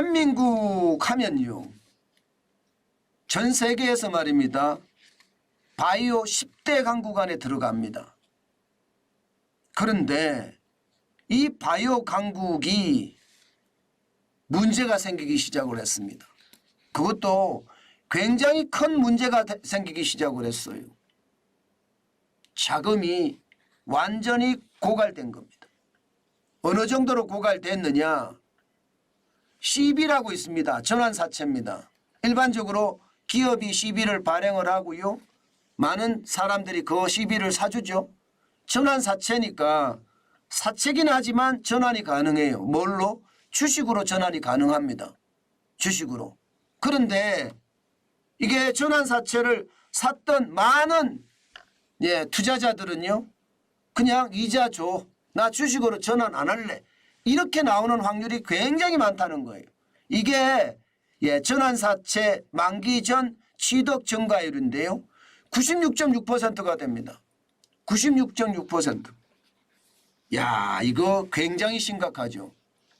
대한민국 하면요, 전 세계에서 말입니다, 바이오 10대 강국 안에 들어갑니다. 그런데 이 바이오 강국이 문제가 생기기 시작을 했습니다. 그것도 굉장히 큰 문제가 생기기 시작을 했어요. 자금이 완전히 고갈된 겁니다. 어느 정도로 고갈됐느냐, 시비라고 있습니다. 전환사채입니다. 일반적으로 기업이 시비를 발행을 하고요, 많은 사람들이 그 시비를 사주죠. 전환사채니까 사채긴 하지만 전환이 가능해요. 뭘로? 주식으로 전환이 가능합니다. 주식으로. 그런데 이게 전환사채를 샀던 많은 투자자들은요, 그냥 이자 줘, 나 주식으로 전환 안 할래, 이렇게 나오는 확률이 굉장히 많다는 거예요. 이게 전환사채 만기 전 취득 증가율인데요, 96.6%가 됩니다. 96.6%. 야, 이거 굉장히 심각하죠.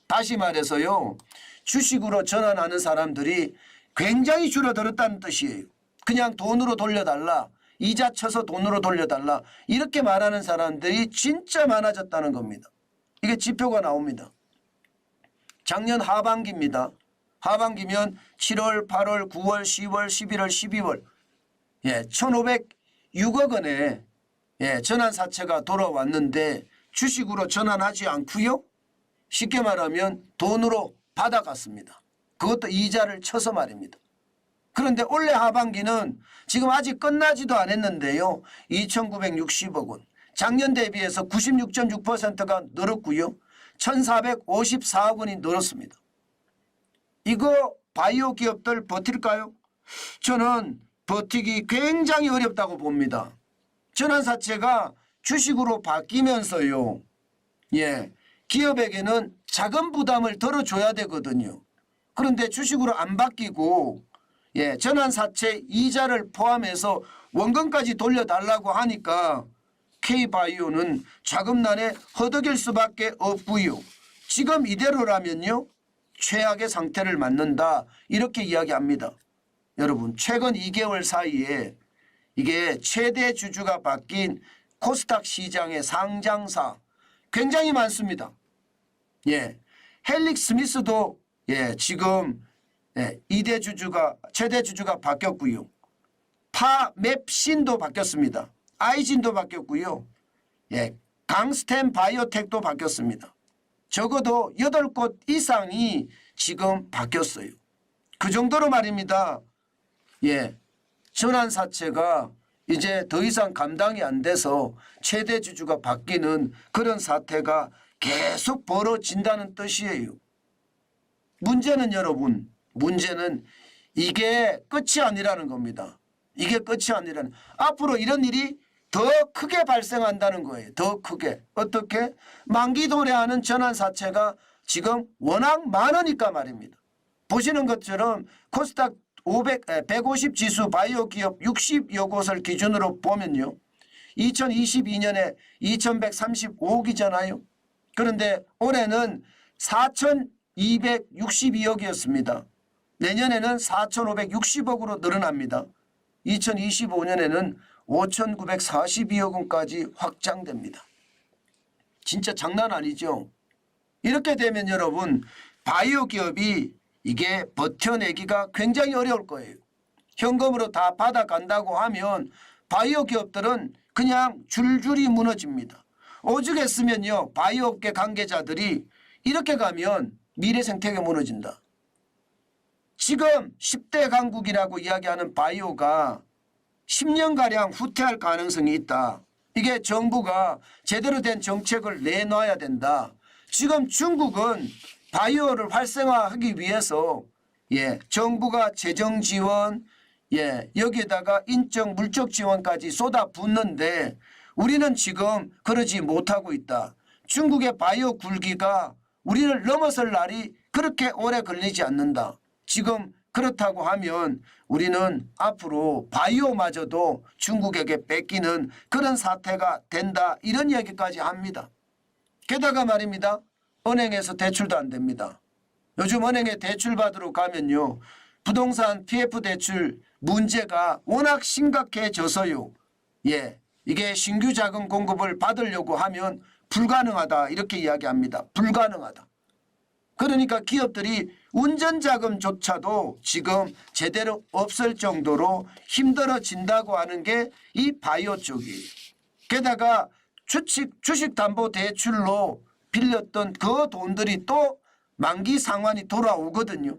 다시 말해서요, 주식으로 전환하는 사람들이 굉장히 줄어들었다는 뜻이에요. 그냥 돈으로 돌려달라, 이자 쳐서 돈으로 돌려달라, 이렇게 말하는 사람들이 진짜 많아졌다는 겁니다. 이게 지표가 나옵니다. 작년 하반기입니다. 하반기면 7월, 8월, 9월, 10월, 11월, 12월 1,506억 원의 전환사채가 돌아왔는데 주식으로 전환하지 않고요, 쉽게 말하면 돈으로 받아갔습니다. 그것도 이자를 쳐서 말입니다. 그런데 올해 하반기는 지금 아직 끝나지도 않았는데요, 2,960억 원, 작년 대비해서 96.6%가 늘었고요, 1,454억 원이 늘었습니다. 이거 바이오 기업들 버틸까요? 저는 버티기 굉장히 어렵다고 봅니다. 전환사채가 주식으로 바뀌면서요, 기업에게는 자금 부담을 덜어줘야 되거든요. 그런데 주식으로 안 바뀌고 전환사채 이자를 포함해서 원금까지 돌려달라고 하니까 K바이오는 자금난에 허덕일 수밖에 없고요. 지금 이대로라면요, 최악의 상태를 맞는다, 이렇게 이야기합니다. 여러분, 최근 2개월 사이에 이게 최대 주주가 바뀐 코스닥 시장의 상장사 굉장히 많습니다. 헬릭 스미스도 지금 2대 주주가, 최대 주주가 바뀌었고요. 파맵신도 바뀌었습니다. 아이진도 바뀌었고요. 강스템 바이오텍도 바뀌었습니다. 적어도 8곳 이상이 지금 바뀌었어요. 그 정도로 말입니다. 전환사채가 이제 더 이상 감당이 안 돼서 최대 주주가 바뀌는 그런 사태가 계속 벌어진다는 뜻이에요. 문제는 여러분, 문제는 이게 끝이 아니라는 겁니다. 이게 끝이 아니라는, 앞으로 이런 일이 더 크게 발생한다는 거예요. 더 크게. 어떻게? 만기 도래하는 전환사채가 지금 워낙 많으니까 말입니다. 보시는 것처럼 코스닥 150 지수 바이오 기업 60여 곳을 기준으로 보면요, 2022년에 2135억이잖아요. 그런데 올해는 4,262억이었습니다. 내년에는 4,560억으로 늘어납니다. 2025년에는 5,942억 원까지 확장됩니다. 진짜 장난 아니죠. 이렇게 되면 여러분, 바이오 기업이 이게 버텨내기가 굉장히 어려울 거예요. 현금으로 다 받아간다고 하면 바이오 기업들은 그냥 줄줄이 무너집니다. 오죽했으면요, 바이오 업계 관계자들이 이렇게 가면 미래 생태계 무너진다. 지금 10대 강국이라고 이야기하는 바이오가 10년가량 후퇴할 가능성이 있다. 이게 정부가 제대로 된 정책을 내놔야 된다. 지금 중국은 바이오를 활성화하기 위해서 정부가 재정 지원, 여기에다가 인적 물적 지원까지 쏟아붓는데 우리는 지금 그러지 못하고 있다. 중국의 바이오 굴기가 우리를 넘어설 날이 그렇게 오래 걸리지 않는다. 지금 그렇다고 하면 우리는 앞으로 바이오마저도 중국에게 뺏기는 그런 사태가 된다, 이런 얘기까지 합니다. 게다가 말입니다, 은행에서 대출도 안 됩니다. 요즘 은행에 대출 받으러 가면요. 부동산 PF 대출 문제가 워낙 심각해져서요. 예, 이게 신규 자금 공급을 받으려고 하면 불가능하다 이렇게 이야기합니다. 불가능하다. 그러니까 기업들이 운전자금조차도 지금 제대로 없을 정도로 힘들어진다고 하는 게 이 바이오 쪽이에요. 게다가 주식담보대출로 빌렸던 그 돈들이 또 만기 상환이 돌아오거든요.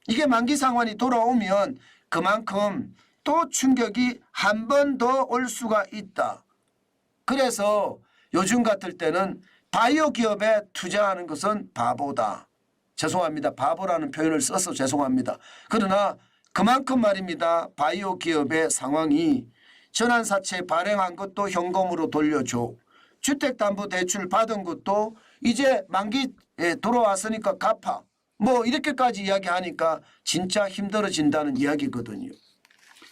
이게 만기 상환이 돌아오면 그만큼 또 충격이 한 번 더 올 수가 있다. 그래서 요즘 같을 때는 바이오 기업에 투자하는 것은 바보다. 죄송합니다. 바보라는 표현을 써서 죄송합니다. 그러나 그만큼 말입니다. 바이오 기업의 상황이 전환사채 발행한 것도 현금으로 돌려줘. 주택담보대출 받은 것도 이제 만기에 돌아왔으니까 갚아. 뭐 이렇게까지 이야기하니까 진짜 힘들어진다는 이야기거든요.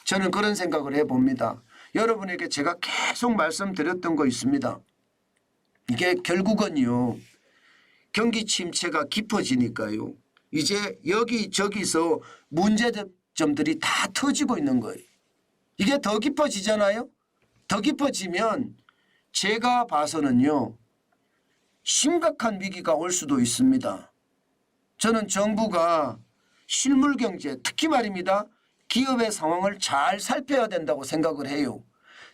저는 그런 생각을 해봅니다. 여러분에게 제가 계속 말씀드렸던 거 있습니다. 이게 결국은요. 경기 침체가 깊어지니까요. 이제 여기저기서 문제점들이 다 터지고 있는 거예요. 이게 더 깊어지잖아요. 더 깊어지면 제가 봐서는요. 심각한 위기가 올 수도 있습니다. 저는 정부가 실물경제 특히 말입니다. 기업의 상황을 잘 살펴야 된다고 생각을 해요.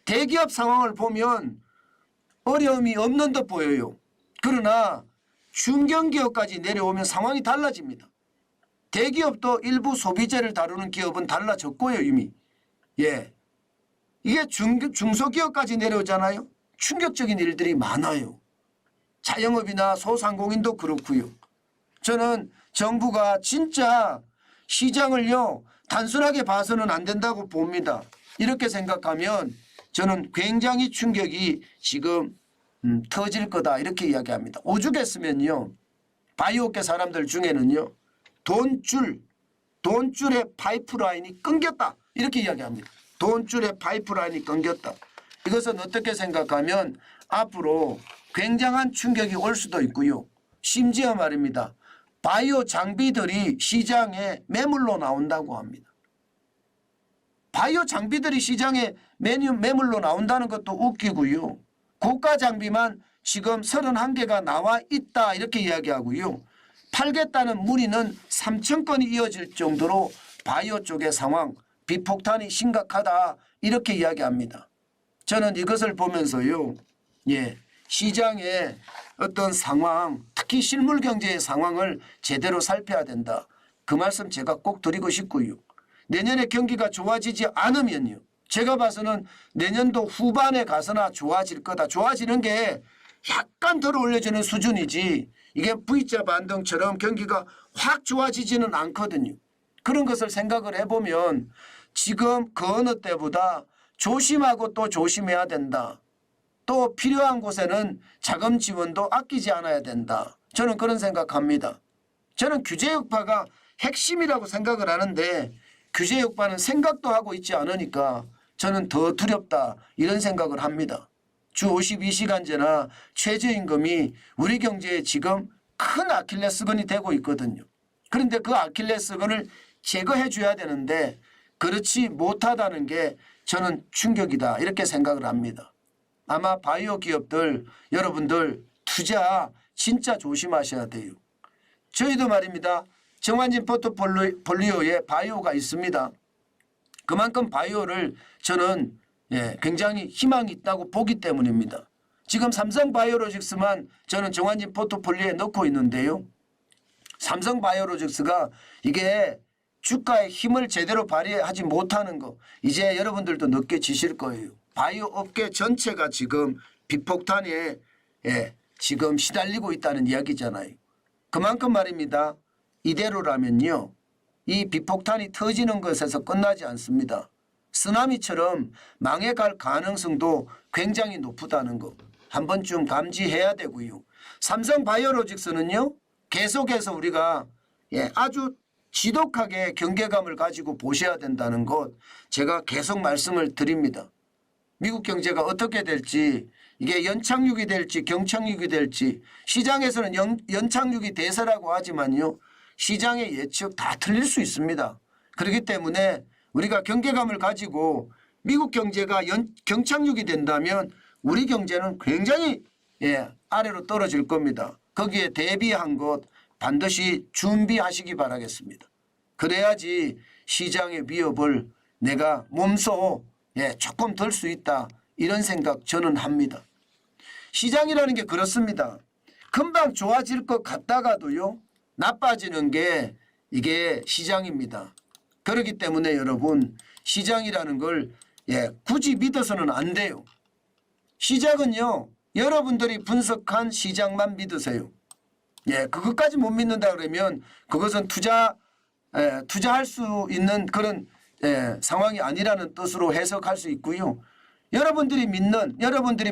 대기업 상황을 보면 어려움이 없는 듯 보여요. 그러나 중견기업까지 내려오면 상황이 달라집니다. 대기업도 일부 소비재를 다루는 기업은 달라졌고요 이미. 예, 이게 중소기업까지 내려오잖아요. 충격적인 일들이 많아요. 자영업이나 소상공인도 그렇고요. 저는 정부가 진짜 시장을요 단순하게 봐서는 안 된다고 봅니다. 이렇게 생각하면 저는 굉장히 충격이 지금 터질 거다 이렇게 이야기합니다. 오죽했으면요. 바이오업계 사람들 중에는요. 돈줄의 파이프라인이 끊겼다 이렇게 이야기합니다. 돈줄의 파이프라인이 끊겼다. 이것은 어떻게 생각하면 앞으로 굉장한 충격이 올 수도 있고요. 심지어 말입니다. 바이오 장비들이 시장에 매물로 나온다고 합니다. 바이오 장비들이 시장에 매물로 나온다는 것도 웃기고요. 고가 장비만 지금 31개가 나와 있다 이렇게 이야기하고요. 팔겠다는 문의는 3,000건이 이어질 정도로 바이오 쪽의 상황, 비폭탄이 심각하다 이렇게 이야기합니다. 저는 이것을 보면서요. 예, 시장의 어떤 상황, 특히 실물 경제의 상황을 제대로 살펴야 된다. 그 말씀 제가 꼭 드리고 싶고요. 내년에 경기가 좋아지지 않으면요. 제가 봐서는 내년도 후반에 가서나 좋아질 거다. 좋아지는 게 약간 덜 올려지는 수준이지 이게 V자 반등처럼 경기가 확 좋아지지는 않거든요. 그런 것을 생각을 해보면 지금 그 어느 때보다 조심하고 또 조심해야 된다. 또 필요한 곳에는 자금 지원도 아끼지 않아야 된다. 저는 그런 생각합니다. 저는 규제 역파가 핵심이라고 생각을 하는데 규제 역파는 생각도 하고 있지 않으니까 저는 더 두렵다 이런 생각을 합니다. 주 52시간제나 최저임금이 우리 경제에 지금 큰 아킬레스건이 되고 있거든요. 그런데 그 아킬레스건을 제거해 줘야 되는데 그렇지 못하다는 게 저는 충격이다 이렇게 생각을 합니다. 아마 바이오 기업들 여러분들 투자 진짜 조심하셔야 돼요. 저희도 말입니다. 정환진 포트폴리오에 바이오가 있습니다. 그만큼 바이오를 저는 굉장히 희망이 있다고 보기 때문입니다. 지금 삼성바이오로직스만 저는 정환진 포트폴리오에 넣고 있는데요. 삼성바이오로직스가 이게 주가의 힘을 제대로 발휘하지 못하는 거 이제 여러분들도 느껴지실 거예요. 바이오 업계 전체가 지금 비폭탄에 지금 시달리고 있다는 이야기잖아요. 그만큼 말입니다. 이대로라면요. 이 비폭탄이 터지는 것에서 끝나지 않습니다. 쓰나미처럼 망해갈 가능성도 굉장히 높다는 거 한 번쯤 감지해야 되고요. 삼성바이오로직스는요. 계속해서 우리가 아주 지독하게 경계감을 가지고 보셔야 된다는 것 제가 계속 말씀을 드립니다. 미국 경제가 어떻게 될지 이게 연착륙이 될지 경착륙이 될지 시장에서는 연착륙이 대세라고 하지만요. 시장의 예측 다 틀릴 수 있습니다. 그렇기 때문에 우리가 경계감을 가지고 미국 경제가 경착륙이 된다면 우리 경제는 굉장히 아래로 떨어질 겁니다. 거기에 대비한 것 반드시 준비하시기 바라겠습니다. 그래야지 시장의 위협을 내가 몸소 조금 덜 수 있다 이런 생각 저는 합니다. 시장이라는 게 그렇습니다. 금방 좋아질 것 같다가도요 나빠지는 게 이게 시장입니다. 그렇기 때문에 여러분 시장이라는 걸 굳이 믿어서는 안 돼요. 시장은요 여러분들이 분석한 시장만 믿으세요. 그것까지 못 믿는다 그러면 그것은 투자할 수 있는 그런 상황이 아니라는 뜻으로 해석할 수 있고요. 여러분들이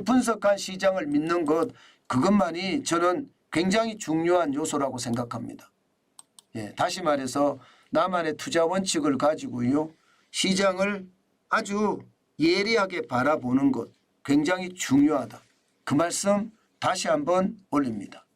분석한 시장을 믿는 것 그것만이 저는 굉장히 중요한 요소라고 생각합니다. 다시 말해서 나만의 투자 원칙을 가지고요. 시장을 아주 예리하게 바라보는 것 굉장히 중요하다. 그 말씀 다시 한번 올립니다.